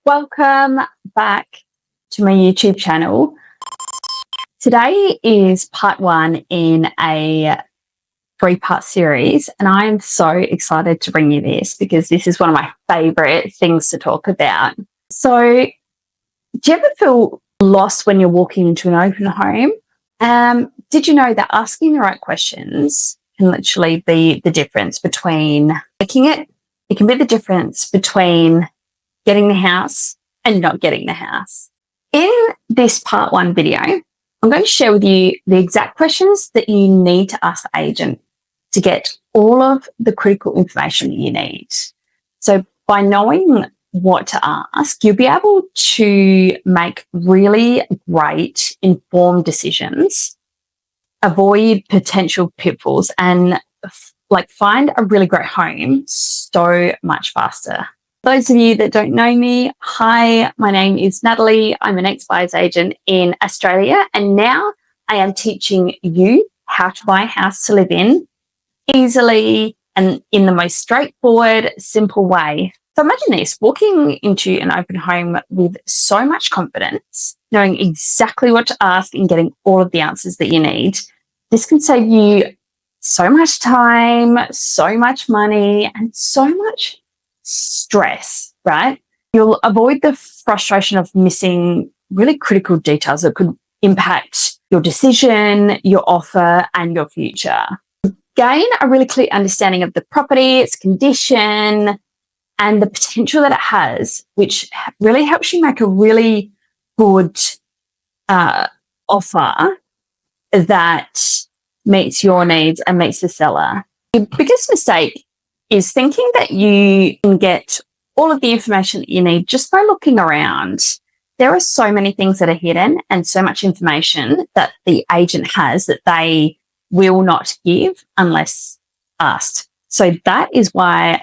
Welcome back to my YouTube channel. Today is part one in a three-part series, and I am so excited to bring you this because this is one of my favorite things to talk about. So, do you ever feel lost when you're walking into an open home? Did you know that asking the right questions can literally be the difference between making it? It can be the difference between getting the house and not getting the house. In this part one video, I'm going to share with you the exact questions that you need to ask the agent to get all of the critical information that you need. So by knowing what to ask, you'll be able to make really great informed decisions, avoid potential pitfalls, and find a really great home so much faster. Those of you that don't know me, hi, my name is Natalie. I'm an ex-buyer's agent in Australia, and now I am teaching you how to buy a house to live in easily and in the most straightforward, simple way. So imagine this, walking into an open home with so much confidence, knowing exactly what to ask and getting all of the answers that you need. This can save you so much time, so much money, and so much stress, right? You'll avoid the frustration of missing really critical details that could impact your decision, your offer, and your future. Gain a really clear understanding of the property, its condition, and the potential that it has, which really helps you make a really good offer that meets your needs and meets the seller. Your biggest mistake is thinking that you can get all of the information that you need just by looking around. There are so many things that are hidden and so much information that the agent has that they will not give unless asked. So that is why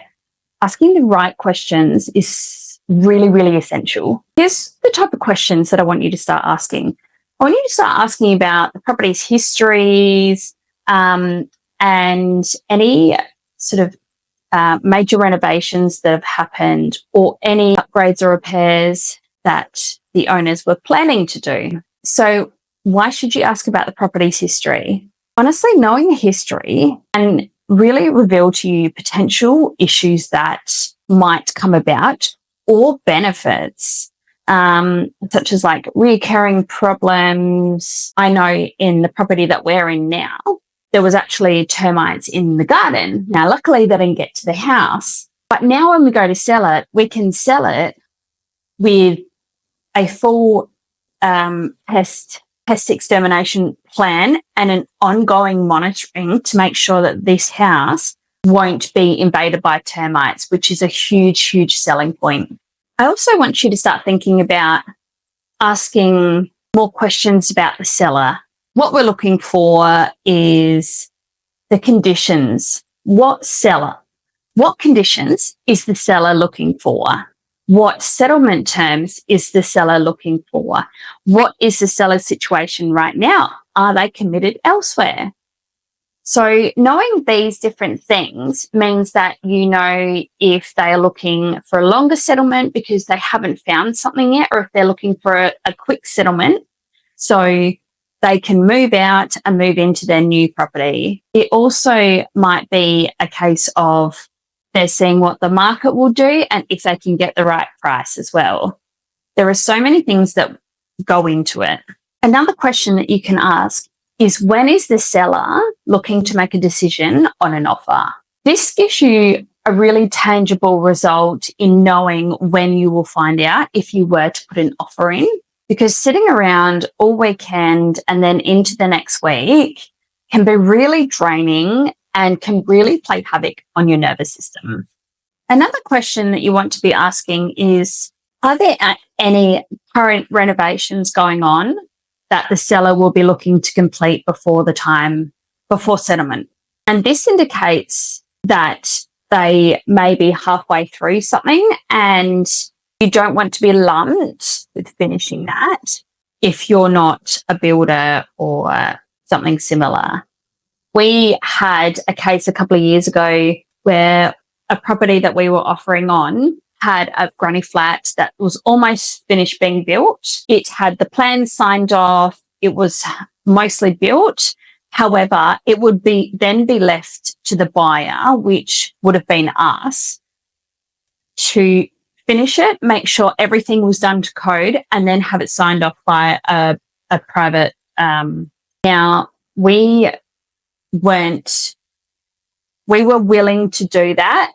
asking the right questions is really, really essential. Here's the type of questions that I want you to start asking. I want you to start asking about the property's histories and any sort of major renovations that have happened or any upgrades or repairs that the owners were planning to do. So why should you ask about the property's history? Honestly, knowing the history can really reveal to you potential issues that might come about or benefits, such as like recurring problems. I know in the property that we're in now, there was actually termites in the garden. Now, luckily they didn't get to the house, but now when we go to sell it, we can sell it with a full pest extermination plan and an ongoing monitoring to make sure that this house won't be invaded by termites, which is a huge, huge selling point. I also want you to start thinking about asking more questions about the seller. What we're looking for is the conditions. What conditions is the seller looking for? What settlement terms is the seller looking for? What is the seller's situation right now? Are they committed elsewhere? So knowing these different things means that you know if they are looking for a longer settlement because they haven't found something yet, or if they're looking for a quick settlement so they can move out and move into their new property. It also might be a case of they're seeing what the market will do and if they can get the right price as well. There are so many things that go into it. Another question that you can ask is, when is the seller looking to make a decision on an offer? This gives you a really tangible result in knowing when you will find out if you were to put an offer in, because sitting around all weekend and then into the next week can be really draining and can really play havoc on your nervous system. Another question that you want to be asking is, are there any current renovations going on that the seller will be looking to complete before settlement? And this indicates that they may be halfway through something and you don't want to be lumped with finishing that if you're not a builder or something similar. We had a case a couple of years ago where a property that we were offering on had a granny flat that was almost finished being built. It had the plans signed off. It was mostly built. However, it would then be left to the buyer, which would have been us, to finish it, make sure everything was done to code, and then have it signed off by a private. Now, we were willing to do that,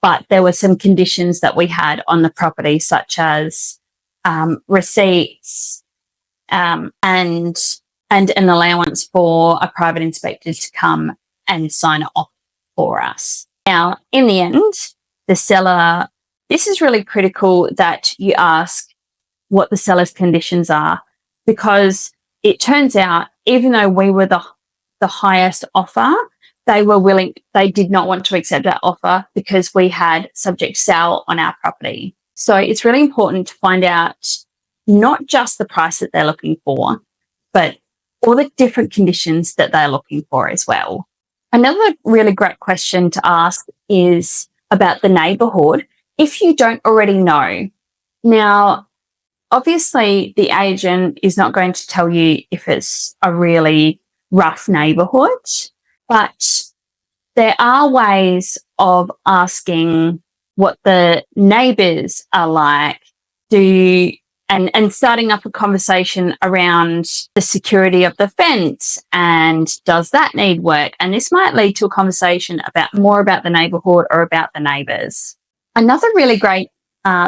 but there were some conditions that we had on the property, such as receipts and an allowance for a private inspector to come and sign it off for us. Now, in the end, the seller, this is really critical that you ask what the seller's conditions are, because it turns out, even though we were the highest offer, they did not want to accept that offer because we had subject sale on our property. So it's really important to find out not just the price that they're looking for, but all the different conditions that they're looking for as well. Another really great question to ask is about the neighbourhood, if you don't already know. Now, obviously, the agent is not going to tell you if it's a really rough neighbourhood, but there are ways of asking what the neighbours are like, and starting up a conversation around the security of the fence and does that need work? And this might lead to a conversation more about the neighbourhood or about the neighbours. Another really great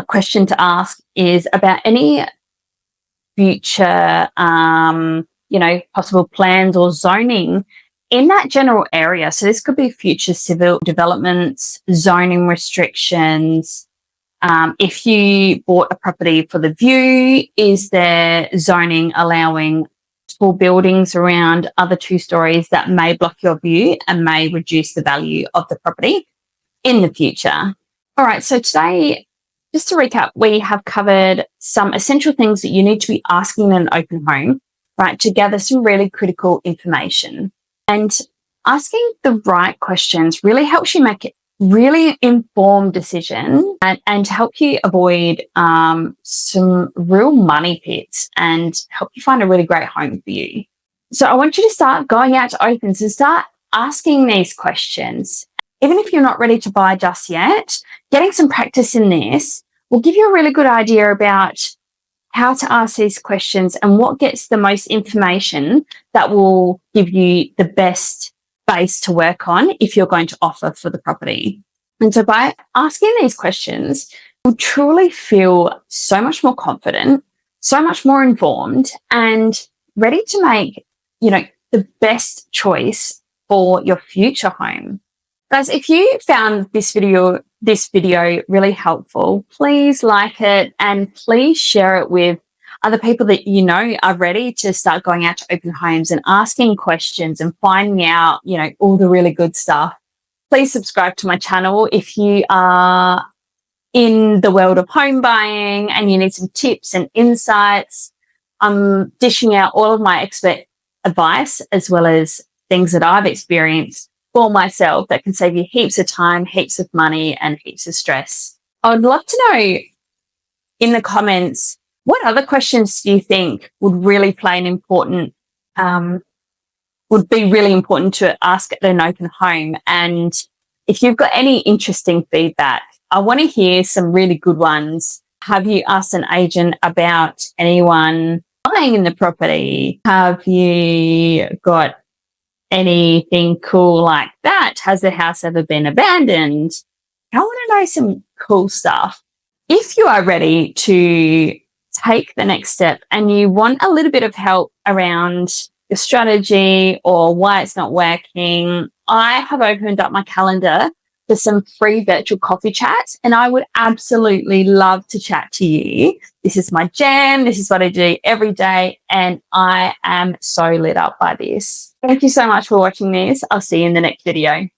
question to ask is about any future, possible plans or zoning in that general area. So this could be future civil developments, zoning restrictions. If you bought a property for the view, is there zoning allowing tall buildings around other 2 stories that may block your view and may reduce the value of the property in the future? All right, so today, just to recap, we have covered some essential things that you need to be asking in an open home, right, to gather some really critical information. And asking the right questions really helps you make it really informed decision and help you avoid some real money pits and help you find a really great home for you. So I want you to start going out to opens and start asking these questions. Even if you're not ready to buy just yet, getting some practice in this will give you a really good idea about how to ask these questions and what gets the most information that will give you the best base to work on if you're going to offer for the property. And so by asking these questions, you'll truly feel so much more confident, so much more informed, and ready to make, the best choice for your future home. Guys, if you found this video really helpful, please like it and please share it with other people that you know are ready to start going out to open homes and asking questions and finding out, all the really good stuff. Please subscribe to my channel if you are in the world of home buying and you need some tips and insights. I'm dishing out all of my expert advice as well as things that I've experienced for myself that can save you heaps of time, heaps of money, and heaps of stress. I would love to know in the comments, what other questions do you think would really play an important, would be really important to ask at an open home? And if you've got any interesting feedback, I want to hear some really good ones. Have you asked an agent about anyone buying in the property? Have you got anything cool like that? Has the house ever been abandoned? I want to know some cool stuff. If you are ready to take the next step and you want a little bit of help around your strategy or why it's not working, I have opened up my calendar for some free virtual coffee chats, and I would absolutely love to chat to you. This is my jam. This is what I do every day, and I am so lit up by this. Thank you so much for watching this. I'll see you in the next video.